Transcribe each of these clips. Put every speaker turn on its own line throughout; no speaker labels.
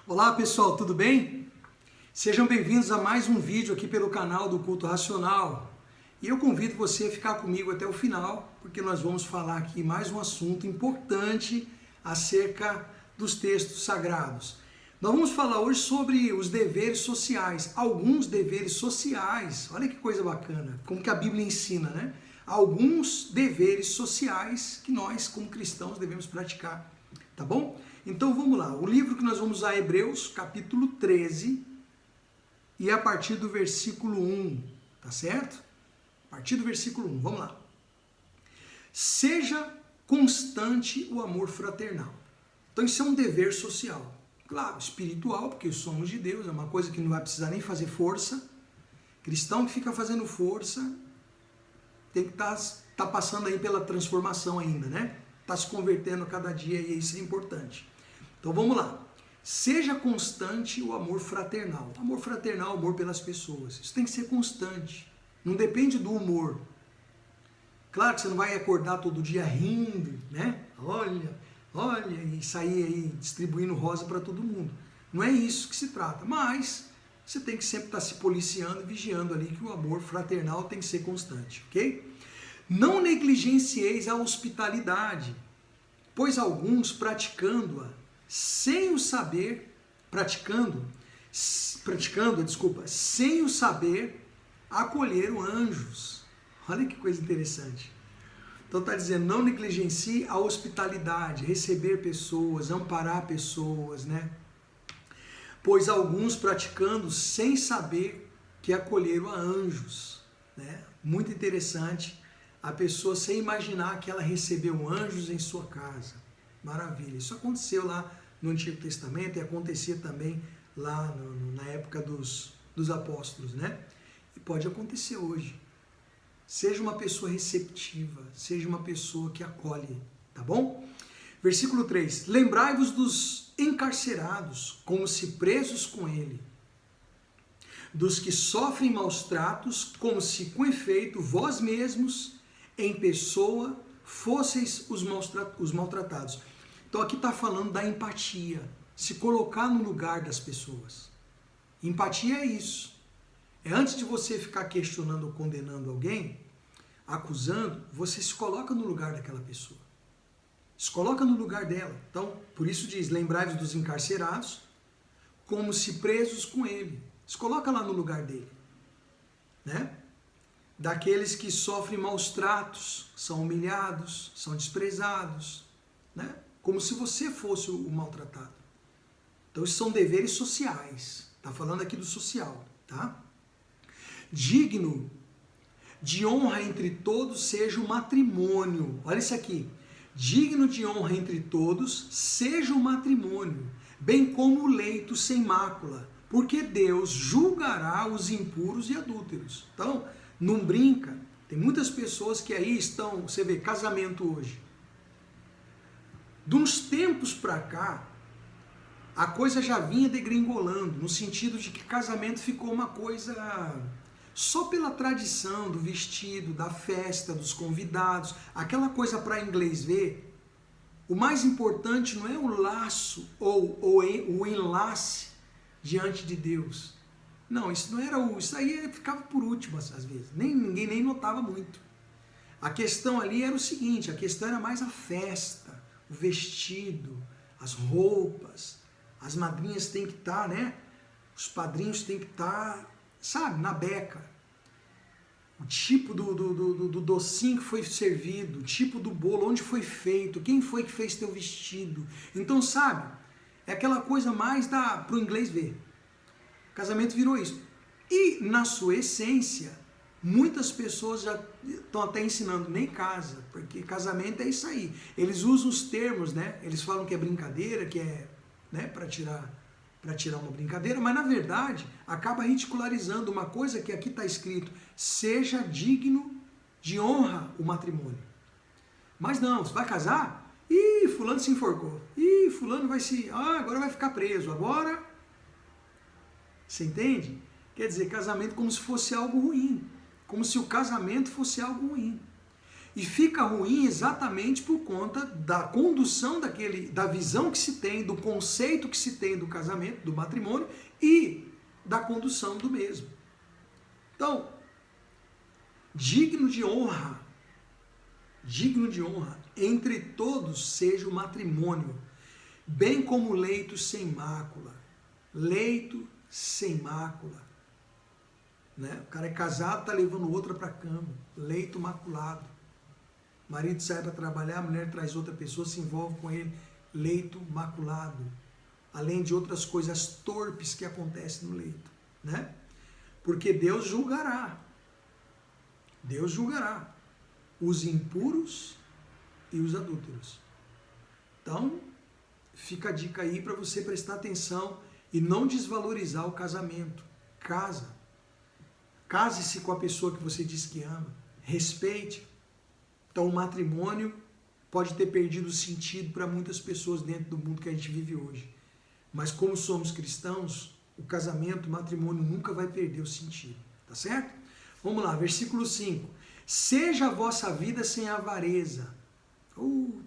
Olá pessoal, tudo bem? Sejam bem-vindos a mais um vídeo aqui pelo canal do Culto Racional. E eu convido você a ficar comigo até o final, porque nós vamos falar aqui mais um assunto importante acerca dos textos sagrados. Nós vamos falar hoje sobre os deveres sociais, alguns deveres sociais. Olha que coisa bacana, como que a Bíblia ensina, né? Alguns deveres sociais que nós, como cristãos, devemos praticar, tá bom? Então vamos lá, o livro que nós vamos usar é Hebreus, capítulo 13, e a partir do versículo 1, tá certo? A partir do versículo 1, vamos lá. Seja constante o amor fraternal. Então isso é um dever social, claro, espiritual, porque somos de Deus, é uma coisa que não vai precisar nem fazer força. Cristão que fica fazendo força, tem que estar passando aí pela transformação ainda, né? Está se convertendo a cada dia e isso é importante. Então vamos lá. Seja constante o amor fraternal. Amor fraternal, amor pelas pessoas. Isso tem que ser constante. Não depende do humor. Claro que você não vai acordar todo dia rindo, né? Olha, e sair aí distribuindo rosa para todo mundo. Não é isso que se trata. Mas você tem que sempre estar se policiando e vigiando ali que o amor fraternal tem que ser constante, ok? Não negligencieis a hospitalidade, pois alguns praticando-a sem o saber, sem o saber, acolheram anjos. Olha que coisa interessante. Então está dizendo, não negligencie a hospitalidade, receber pessoas, amparar pessoas, né? Pois alguns praticando sem saber que acolheram a anjos, né? Muito interessante, a pessoa sem imaginar que ela recebeu anjos em sua casa. Maravilha, isso aconteceu lá no Antigo Testamento e acontecia também lá na época dos apóstolos, né? E pode acontecer hoje. Seja uma pessoa receptiva, seja uma pessoa que acolhe, tá bom? Versículo 3, lembrai-vos dos encarcerados, como se presos com ele, dos que sofrem maus tratos, como se com efeito vós mesmos, em pessoa, fosseis os maltratados. Então aqui está falando da empatia, se colocar no lugar das pessoas. Empatia é isso. É antes de você ficar questionando ou condenando alguém, acusando, você se coloca no lugar daquela pessoa. Se coloca no lugar dela. Então, por isso diz, lembrai-vos dos encarcerados, como se presos com ele. Se coloca lá no lugar dele. Né? Daqueles que sofrem maus tratos, são humilhados, são desprezados, né? Como se você fosse o maltratado. Então, esses são deveres sociais. Está falando aqui do social, tá? Digno de honra entre todos seja o matrimônio. Olha isso aqui. Digno de honra entre todos seja o matrimônio, bem como o leito sem mácula, porque Deus julgará os impuros e adúlteros. Então, não brinca. Tem muitas pessoas que aí estão, você vê, casamento hoje. De uns tempos para cá, a coisa já vinha degringolando, no sentido de que casamento ficou uma coisa só pela tradição do vestido, da festa, dos convidados, aquela coisa para inglês ver. O mais importante não é o laço ou o enlace diante de Deus. Não, isso não era isso aí ficava por último às vezes, ninguém nem notava muito. A questão ali era o seguinte, a questão era mais a festa, o vestido, as roupas, as madrinhas têm que estar, né? Os padrinhos têm que estar, sabe, na beca. O tipo do docinho que foi servido, o tipo do bolo, onde foi feito, quem foi que fez teu vestido. Então, sabe, é aquela coisa mais para o inglês ver. O casamento virou isso. E, na sua essência, muitas pessoas já estão até ensinando, nem casa, porque casamento é isso aí. Eles usam os termos, né? Eles falam que é brincadeira, que é, né, para tirar uma brincadeira, mas na verdade acaba ridicularizando uma coisa que aqui está escrito, seja digno de honra o matrimônio. Mas não, você vai casar? Ih, fulano se enforcou. Ih, fulano agora vai ficar preso. Agora, você entende? Quer dizer, casamento como se fosse algo ruim. Como se o casamento fosse algo ruim. E fica ruim exatamente por conta da condução da visão que se tem, do conceito que se tem do casamento, do matrimônio e da condução do mesmo. Então, digno de honra, entre todos seja o matrimônio, bem como leito sem mácula. Leito sem mácula. Né? O cara é casado, está levando outra para a cama. Leito maculado. O marido sai para trabalhar, a mulher traz outra pessoa, se envolve com ele. Leito maculado. Além de outras coisas torpes que acontecem no leito. Né? Porque Deus julgará. Deus julgará os impuros e os adúlteros. Então, fica a dica aí para você prestar atenção e não desvalorizar o casamento. Case-se com a pessoa que você diz que ama. Respeite. Então, o matrimônio pode ter perdido o sentido para muitas pessoas dentro do mundo que a gente vive hoje. Mas como somos cristãos, o casamento, o matrimônio nunca vai perder o sentido. Tá certo? Vamos lá, versículo 5. Seja a vossa vida sem avareza.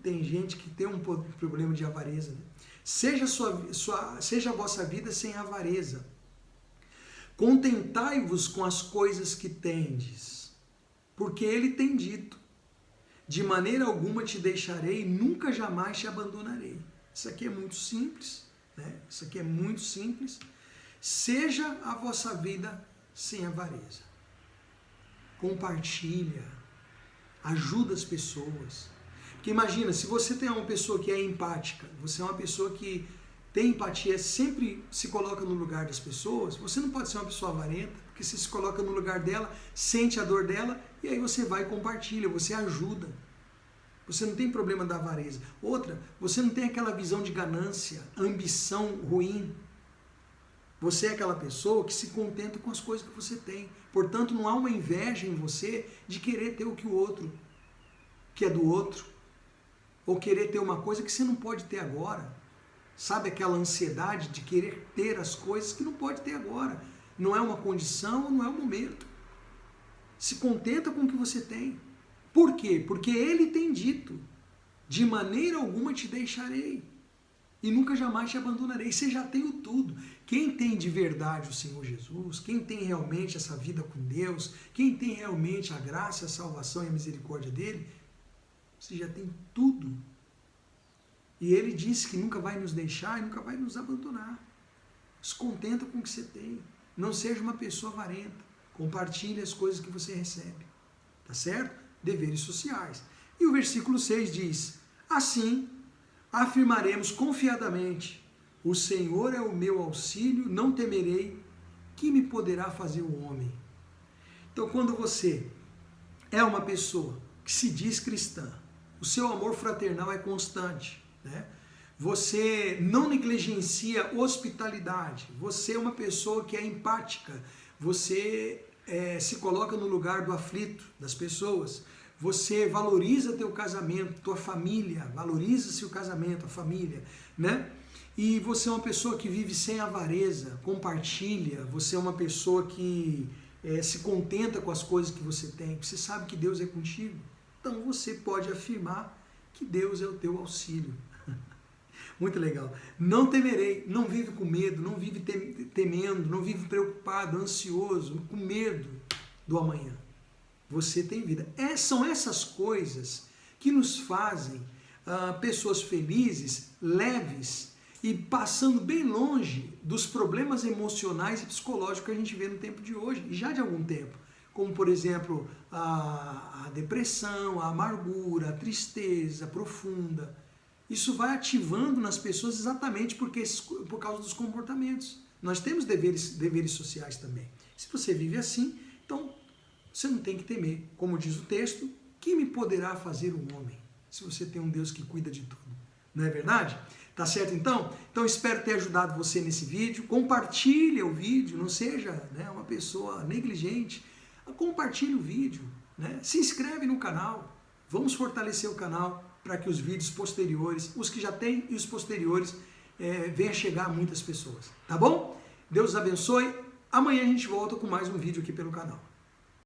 Tem gente que tem um problema de avareza. Né? Seja a vossa vida sem avareza. Contentai-vos com as coisas que tendes, porque ele tem dito, de maneira alguma te deixarei, nunca jamais te abandonarei. Isso aqui é muito simples, né? Isso aqui é muito simples. Seja a vossa vida sem avareza. Compartilha, ajuda as pessoas. Porque imagina, se você tem uma pessoa que é empática, você é uma pessoa que tem empatia, sempre se coloca no lugar das pessoas, você não pode ser uma pessoa avarenta, porque você se coloca no lugar dela, sente a dor dela, e aí você vai e compartilha, você ajuda. Você não tem problema da avareza. Outra, você não tem aquela visão de ganância, ambição ruim. Você é aquela pessoa que se contenta com as coisas que você tem. Portanto, não há uma inveja em você de querer ter o que o outro, que é do outro. Ou querer ter uma coisa que você não pode ter agora. Sabe aquela ansiedade de querer ter as coisas que não pode ter agora. Não é uma condição, não é um momento. Se contenta com o que você tem. Por quê? Porque ele tem dito, de maneira alguma te deixarei. E nunca jamais te abandonarei. Você já tem o tudo. Quem tem de verdade o Senhor Jesus, quem tem realmente essa vida com Deus, quem tem realmente a graça, a salvação e a misericórdia dele, você já tem tudo. E ele disse que nunca vai nos deixar e nunca vai nos abandonar. Se contenta com o que você tem. Não seja uma pessoa avarenta. Compartilhe as coisas que você recebe. Tá certo? Deveres sociais. E o versículo 6 diz: assim afirmaremos confiadamente: o Senhor é o meu auxílio, não temerei, que me poderá fazer o homem. Então, quando você é uma pessoa que se diz cristã, o seu amor fraternal é constante, né? Você não negligencia hospitalidade, você é uma pessoa que é empática, você se coloca no lugar do aflito, das pessoas, você valoriza teu casamento, tua família, valoriza-se o casamento, a família, né? E você é uma pessoa que vive sem avareza, compartilha, você é uma pessoa que se contenta com as coisas que você tem, você sabe que Deus é contigo, então você pode afirmar que Deus é o teu auxílio. Muito legal. Não temerei, não vive com medo, não vive temendo, não vive preocupado, ansioso, com medo do amanhã. Você tem vida. São essas coisas que nos fazem pessoas felizes, leves e passando bem longe dos problemas emocionais e psicológicos que a gente vê no tempo de hoje, e já de algum tempo. Como, por exemplo, a depressão, a amargura, a tristeza profunda. Isso vai ativando nas pessoas exatamente por causa dos comportamentos. Nós temos deveres sociais também. Se você vive assim, então você não tem que temer. Como diz o texto, que me poderá fazer um homem? Se você tem um Deus que cuida de tudo. Não é verdade? Tá certo então? Então espero ter ajudado você nesse vídeo. Compartilhe o vídeo, não seja uma pessoa negligente. Compartilhe o vídeo, né? Se inscreve no canal. Vamos fortalecer o canal para que os vídeos posteriores, os que já tem e os posteriores, venham chegar a muitas pessoas. Tá bom? Deus abençoe. Amanhã a gente volta com mais um vídeo aqui pelo canal.